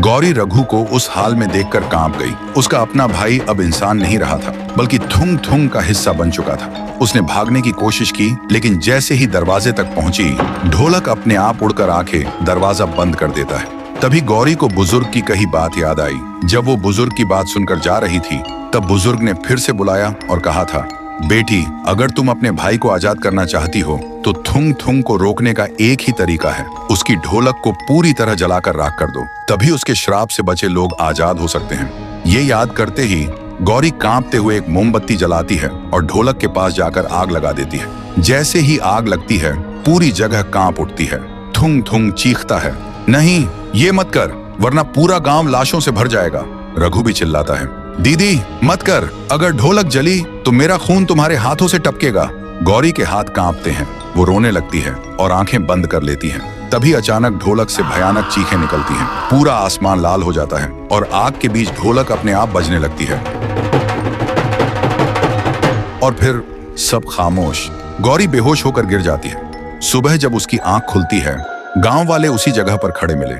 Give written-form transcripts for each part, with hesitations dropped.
गौरी रघु को उस हाल में देखकर कांप गई। उसका अपना भाई अब इंसान नहीं रहा था, बल्कि थुंग थुंग का हिस्सा बन चुका था। उसने भागने की कोशिश की, लेकिन जैसे ही दरवाजे तक पहुंची, ढोलक अपने आप उड़कर आके दरवाजा बंद कर देता है। तभी गौरी को बुजुर्ग की कही बात याद आई। जब वो बुजुर्ग की बात सुनकर जा रही थी, तब बुजुर्ग ने फिर से बुलाया और कहा था, बेटी, अगर तुम अपने भाई को आजाद करना चाहती हो तो थुंग थुंग को रोकने का एक ही तरीका है, उसकी ढोलक को पूरी तरह जलाकर राख कर दो, तभी उसके श्राप से बचे लोग आजाद हो सकते हैं। ये याद करते ही गौरी कांपते हुए एक मोमबत्ती जलाती है और ढोलक के पास जाकर आग लगा देती है। जैसे ही आग लगती है, पूरी जगह कांप उठती है। थुंग थुंग चीखता है, नहीं, ये मत कर, वरना पूरा गांव लाशों से भर जाएगा। रघु भी चिल्लाता है, दीदी मत कर, अगर ढोलक जली तो मेरा खून तुम्हारे हाथों से टपकेगा। गौरी के हाथ कांपते हैं, वो रोने लगती है और आंखें बंद कर लेती है। तभी अचानक ढोलक से भयानक चीखें निकलती हैं। पूरा आसमान लाल हो जाता है और आग के बीच ढोलक अपने आप बजने लगती है और फिर सब खामोश। गौरी बेहोश होकर गिर जाती है। सुबह जब उसकी आंख खुलती है, गांव वाले उसी जगह पर खड़े मिले।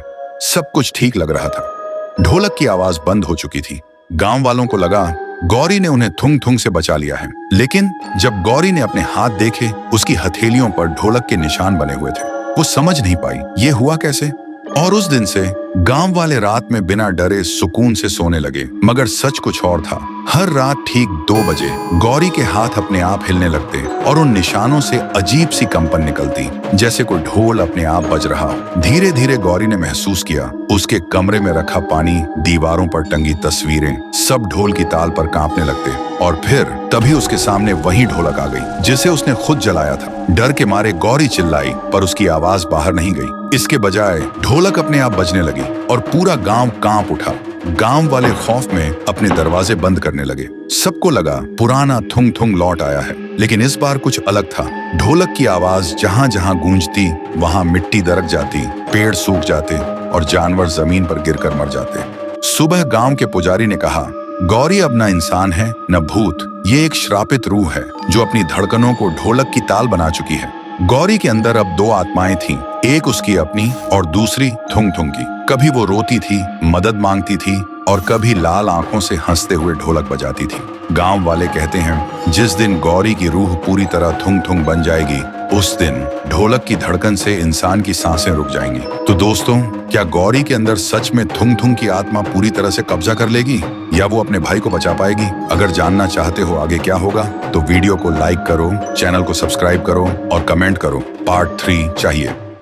सब कुछ ठीक लग रहा था। ढोलक की आवाज बंद हो चुकी थी। गांव वालों को लगा गौरी ने उन्हें थुंग थुंग से बचा लिया है, लेकिन जब गौरी ने अपने हाथ देखे, उसकी हथेलियों पर ढोलक के निशान बने हुए थे। वो समझ नहीं पाई ये हुआ कैसे, और उस दिन से गांव वाले रात में बिना डरे सुकून से सोने लगे। मगर सच कुछ और था। हर रात ठीक 2 बजे गौरी के हाथ अपने आप हिलने लगते और उन निशानों से अजीब सी कंपन निकलती, जैसे कोई ढोल अपने आप बज रहा। धीरे धीरे गौरी ने महसूस किया, उसके कमरे में रखा पानी, दीवारों पर टंगी तस्वीरें, सब ढोल की ताल पर कांपने लगते। और फिर तभी उसके सामने वही ढोलक आ गई जिसे उसने खुद जलाया था। डर के मारे गौरी चिल्लाई, पर उसकी आवाज बाहर नहीं गई। इसके बजाय ढोलक अपने आप बजने लगी और पूरा गांव कांप उठा। गांव वाले खौफ में अपने दरवाजे बंद करने लगे। सबको लगा पुराना थुंग थुंग लौट आया है, लेकिन इस बार कुछ अलग था। ढोलक की आवाज जहां जहां गूंजती, वहां मिट्टी दरक जाती, पेड़ सूख जाते और जानवर जमीन पर गिरकर मर जाते। सुबह गांव के पुजारी ने कहा, गौरी अब न इंसान है न भूत, ये एक श्रापित रूह है जो अपनी धड़कनों को ढोलक की ताल बना चुकी है। गौरी के अंदर अब 2 आत्माएं थीं, एक उसकी अपनी और दूसरी थुंग थुंग की। कभी वो रोती थी, मदद मांगती थी, और कभी लाल आंखों से हंसते हुए ढोलक बजाती थी। गांव वाले कहते हैं, जिस दिन गौरी की रूह पूरी तरह थुंग थुंग बन जाएगी, उस दिन ढोलक की धड़कन से इंसान की सांसें रुक जाएंगी। तो दोस्तों, क्या गौरी के अंदर सच में थुंग थुंग की आत्मा पूरी तरह से कब्जा कर लेगी, या वो अपने भाई को बचा पाएगी? अगर जानना चाहते हो आगे क्या होगा, तो वीडियो को लाइक करो, चैनल को सब्सक्राइब करो और कमेंट करो, पार्ट 3 चाहिए।